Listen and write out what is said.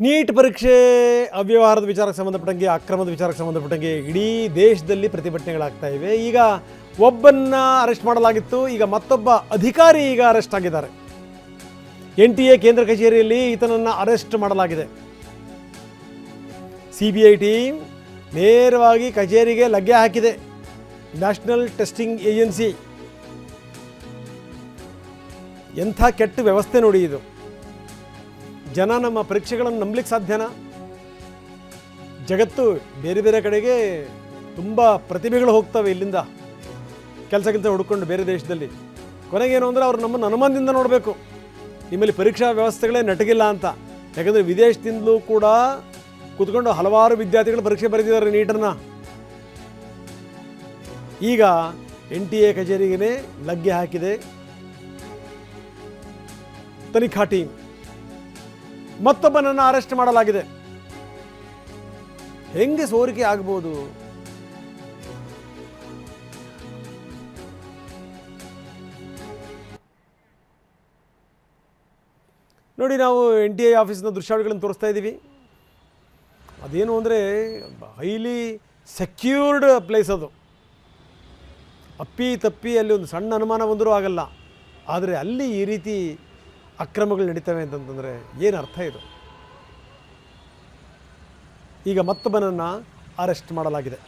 Neat ಪರೀಕ್ಷೆ ಅವ್ಯವಹಾರದ ವಿಚಾರಕ್ಕೆ ಸಂಬಂಧಪಟ್ಟಂಗೆ, ಅಕ್ರಮದ ವಿಚಾರಕ್ಕೆ ಸಂಬಂಧಪಟ್ಟಂಗೆ ಇಡೀ ದೇಶದಲ್ಲಿ ಪ್ರತಿಭಟನೆಗಳಾಗ್ತಾ ಇವೆ. ಈಗ ಒಬ್ಬನ್ನ ಅರೆಸ್ಟ್ ಮಾಡಲಾಗಿತ್ತು, ಈಗ ಮತ್ತೊಬ್ಬ ಅಧಿಕಾರಿ ಈಗ ಅರೆಸ್ಟ್ ಆಗಿದ್ದಾರೆ. NTA ಕೇಂದ್ರ ಕಚೇರಿಯಲ್ಲಿ ಈತನನ್ನು ಅರೆಸ್ಟ್ ಮಾಡಲಾಗಿದೆ. CBI ಟೀಮ್ ನೇರವಾಗಿ ಕಚೇರಿಗೆ ಲಗ್ಗೆ ಹಾಕಿದೆ. ನ್ಯಾಷನಲ್ ಟೆಸ್ಟಿಂಗ್ ಏಜೆನ್ಸಿ ಎಂಥ ಕೆಟ್ಟ ವ್ಯವಸ್ಥೆ ನೋಡಿ ಇದು. ಜನ ನಮ್ಮ ಪರೀಕ್ಷೆಗಳನ್ನು ನಂಬಲಿಕ್ಕೆ ಸಾಧ್ಯನಾ? ಜಗತ್ತು ಬೇರೆ ಬೇರೆ ಕಡೆಗೆ ತುಂಬ ಪ್ರತಿಭೆಗಳು ಹೋಗ್ತವೆ ಇಲ್ಲಿಂದ ಕೆಲಸ ಹುಡ್ಕೊಂಡು ಬೇರೆ ದೇಶದಲ್ಲಿ. ಕೊನೆಗೇನು ಅಂದರೆ ಅವ್ರು ನಮ್ಮನ್ನು ಅನುಮಾನದಿಂದ ನೋಡಬೇಕು, ನಿಮ್ಮಲ್ಲಿ ಪರೀಕ್ಷಾ ವ್ಯವಸ್ಥೆಗಳೇ ನಟಗಿಲ್ಲ ಅಂತ. ಯಾಕಂದರೆ ವಿದೇಶದಿಂದಲೂ ಕೂಡ ಕೂತ್ಕೊಂಡು ಹಲವಾರು ವಿದ್ಯಾರ್ಥಿಗಳು ಪರೀಕ್ಷೆ ಬರೆದಿದ್ದಾರೆ ನೀಟನ್ನು. ಈಗ NTA ಕಚೇರಿಗೆ ಲಗ್ಗೆ ಹಾಕಿದೆ ತನಿಖಾ ಟೀಮ್. ಮತ್ತೊಬ್ಬನನ್ನು ಅರೆಸ್ಟ್ ಮಾಡಲಾಗಿದೆ. ಹೆಂಗೆ ಸೋರಿಕೆ ಆಗ್ಬೋದು? ನೋಡಿ, ನಾವು NTA ಆಫೀಸ್ನ ದೃಶ್ಯಾವಳಿಗಳನ್ನು ತೋರಿಸ್ತಾ ಇದ್ದೀವಿ. ಅದೇನು ಅಂದರೆ ಹೈಲಿ ಸೆಕ್ಯೂರ್ಡ್ ಪ್ಲೇಸ್ ಅದು. ಅಪ್ಪಿ ತಪ್ಪಿ ಅಲ್ಲಿ ಒಂದು ಸಣ್ಣ ಅನುಮಾನ ಬಂದರೂ ಆಗಲ್ಲ. ಆದರೆ ಅಲ್ಲಿ ಈ ರೀತಿ ಅಕ್ರಮಗಳು ನಡೀತವೆ ಅಂತಂತಂದರೆ ಏನು ಅರ್ಥ ಇದು? ಈಗ ಮತ್ತೊಬ್ಬನನ್ನು ಅರೆಸ್ಟ್ ಮಾಡಲಾಗಿದೆ.